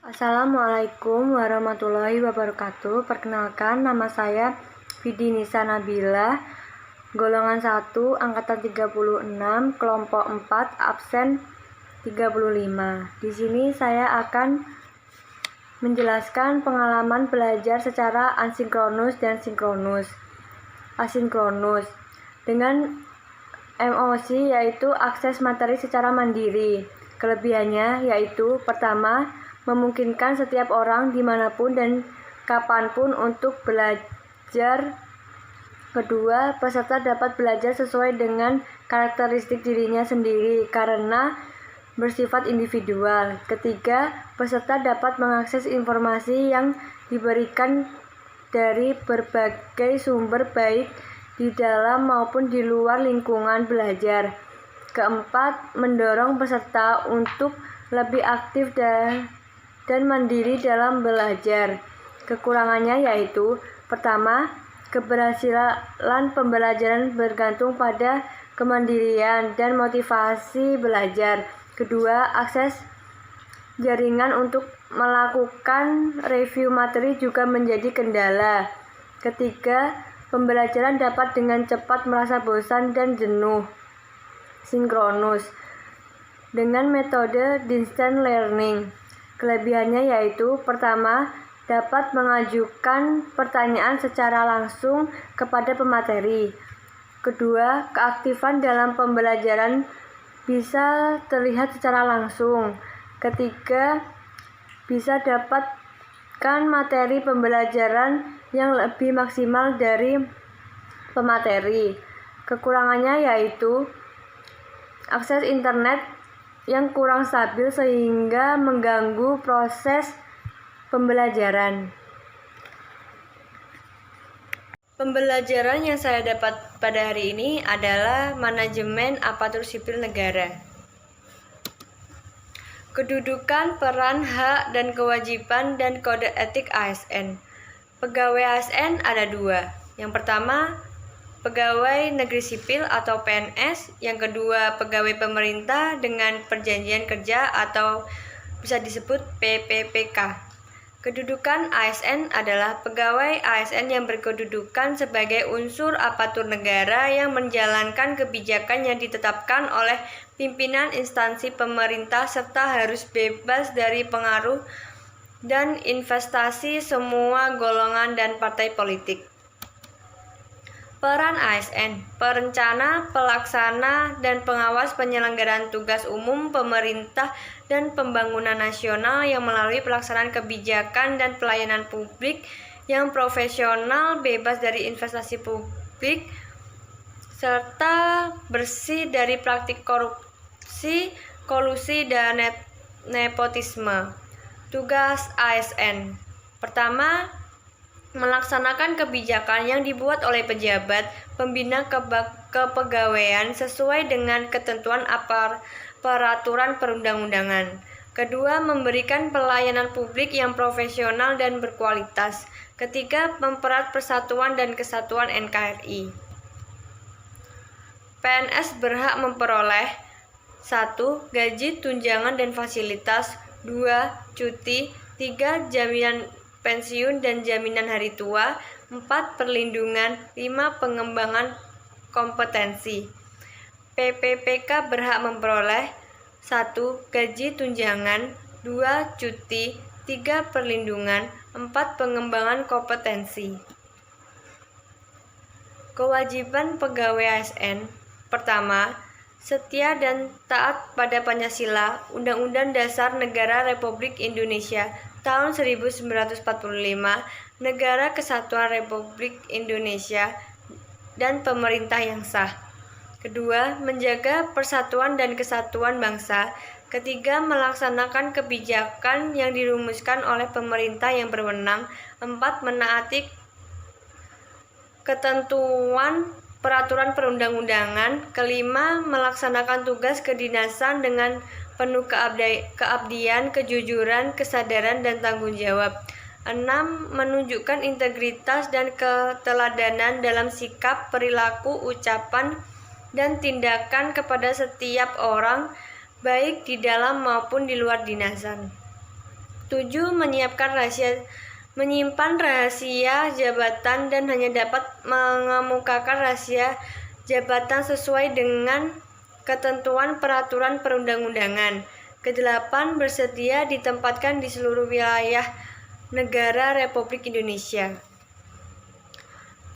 Assalamualaikum warahmatullahi wabarakatuh. Perkenalkan, nama saya Vidi Nisa Nabila, golongan 1, angkatan 36, kelompok 4, absen 35. Di sini saya akan menjelaskan pengalaman belajar secara asinkronus dan sinkronus. Asinkronus dengan MOC yaitu akses materi secara mandiri. Kelebihannya yaitu pertama, memungkinkan setiap orang dimanapun dan kapanpun untuk belajar. Kedua, peserta dapat belajar sesuai dengan karakteristik dirinya sendiri karena bersifat individual. Ketiga, peserta dapat mengakses informasi yang diberikan dari berbagai sumber baik di dalam maupun di luar lingkungan belajar. Keempat, mendorong peserta untuk lebih aktif dan mandiri dalam belajar. Kekurangannya yaitu pertama, keberhasilan pembelajaran bergantung pada kemandirian dan motivasi belajar. Kedua, akses jaringan untuk melakukan review materi juga menjadi kendala. Ketiga, pembelajaran dapat dengan cepat merasa bosan dan jenuh. Sinkronus dengan metode distance learning. Kelebihannya yaitu pertama, dapat mengajukan pertanyaan secara langsung kepada pemateri. Kedua, keaktifan dalam pembelajaran bisa terlihat secara langsung. Ketiga, bisa dapatkan materi pembelajaran yang lebih maksimal dari pemateri. Kekurangannya yaitu akses internet yang kurang stabil sehingga mengganggu proses pembelajaran. Pembelajaran yang saya dapat pada hari ini adalah manajemen aparatur sipil negara. Kedudukan, peran, hak, dan kewajiban dan kode etik ASN. Pegawai ASN ada dua. Yang pertama, pegawai negeri sipil atau PNS, yang kedua pegawai pemerintah dengan perjanjian kerja atau bisa disebut PPPK. Kedudukan ASN adalah pegawai ASN yang berkedudukan sebagai unsur aparatur negara yang menjalankan kebijakan yang ditetapkan oleh pimpinan instansi pemerintah serta harus bebas dari pengaruh dan investasi semua golongan dan partai politik. Peran ASN, perencana, pelaksana, dan pengawas penyelenggaraan tugas umum pemerintah dan pembangunan nasional yang melalui pelaksanaan kebijakan dan pelayanan publik yang profesional, bebas dari investasi publik, serta bersih dari praktik korupsi, kolusi, dan nepotisme. Tugas ASN pertama, melaksanakan kebijakan yang dibuat oleh pejabat pembina kepegawaian sesuai dengan ketentuan peraturan perundang-undangan. Kedua, memberikan pelayanan publik yang profesional dan berkualitas. Ketiga, mempererat persatuan dan kesatuan NKRI. PNS berhak memperoleh 1. Gaji, tunjangan, dan fasilitas. 2. Cuti. 3. Jaminan pensiun dan jaminan hari tua. 4. Perlindungan. 5. Pengembangan kompetensi. PPPK berhak memperoleh 1. Gaji, tunjangan. 2. Cuti. 3. Perlindungan. 4. Pengembangan kompetensi. Kewajiban pegawai ASN. Pertama, setia dan taat pada Pancasila, Undang-Undang Dasar Negara Republik Indonesia tahun 1945, Negara Kesatuan Republik Indonesia, dan pemerintah yang sah. Kedua, menjaga persatuan dan kesatuan bangsa. Ketiga, melaksanakan kebijakan yang dirumuskan oleh pemerintah yang berwenang. 4. Menaati ketentuan peraturan perundang-undangan. Kelima, melaksanakan tugas kedinasan dengan penuh keabdian, kejujuran, kesadaran, dan tanggung jawab. 6. Menunjukkan integritas dan keteladanan dalam sikap, perilaku, ucapan, dan tindakan kepada setiap orang, baik di dalam maupun di luar dinasan. 7. Menyimpan rahasia jabatan dan hanya dapat mengemukakan rahasia jabatan sesuai dengan ketentuan peraturan perundang-undangan. Ke-8. Bersedia ditempatkan di seluruh wilayah negara Republik Indonesia.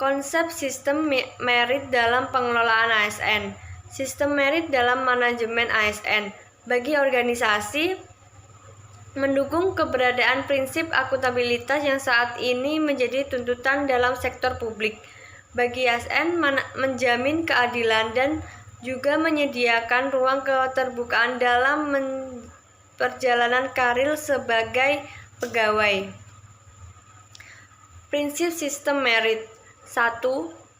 Konsep sistem merit dalam pengelolaan ASN. Sistem merit dalam manajemen ASN bagi organisasi mendukung keberadaan prinsip akuntabilitas yang saat ini menjadi tuntutan dalam sektor publik. Bagi ASN menjamin keadilan dan juga menyediakan ruang keterbukaan dalam perjalanan karir sebagai pegawai. Prinsip sistem merit. 1.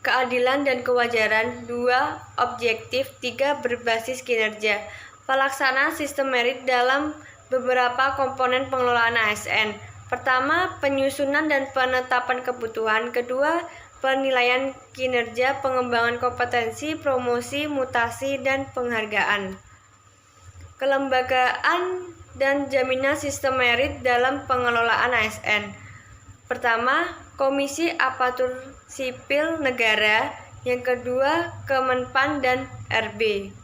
Keadilan dan kewajaran. 2. Objektif. 3. Berbasis kinerja. Pelaksanaan sistem merit dalam beberapa komponen pengelolaan ASN. Pertama, penyusunan dan penetapan kebutuhan. Kedua, penilaian kinerja, pengembangan kompetensi, promosi, mutasi, dan penghargaan. Kelembagaan dan jaminan sistem merit dalam pengelolaan ASN. Pertama, Komisi Aparatur Sipil Negara. Yang kedua, Kemenpan dan RB.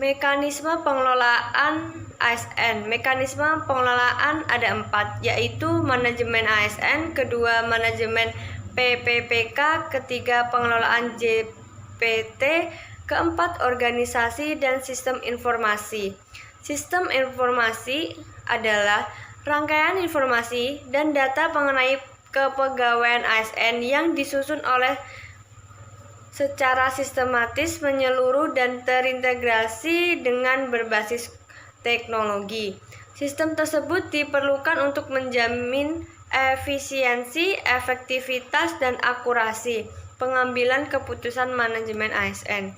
Mekanisme pengelolaan ASN. Mekanisme pengelolaan ada 4, yaitu manajemen ASN, kedua manajemen PPPK, ketiga pengelolaan JPT, keempat organisasi dan sistem informasi. Sistem informasi adalah rangkaian informasi dan data mengenai kepegawaian ASN yang disusun oleh secara sistematis, menyeluruh, dan terintegrasi dengan berbasis teknologi. Sistem tersebut diperlukan untuk menjamin efisiensi, efektivitas, dan akurasi pengambilan keputusan manajemen ASN.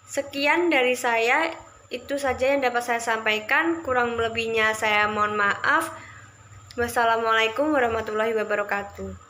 Sekian dari saya, itu saja yang dapat saya sampaikan. Kurang lebihnya saya mohon maaf. Wassalamualaikum warahmatullahi wabarakatuh.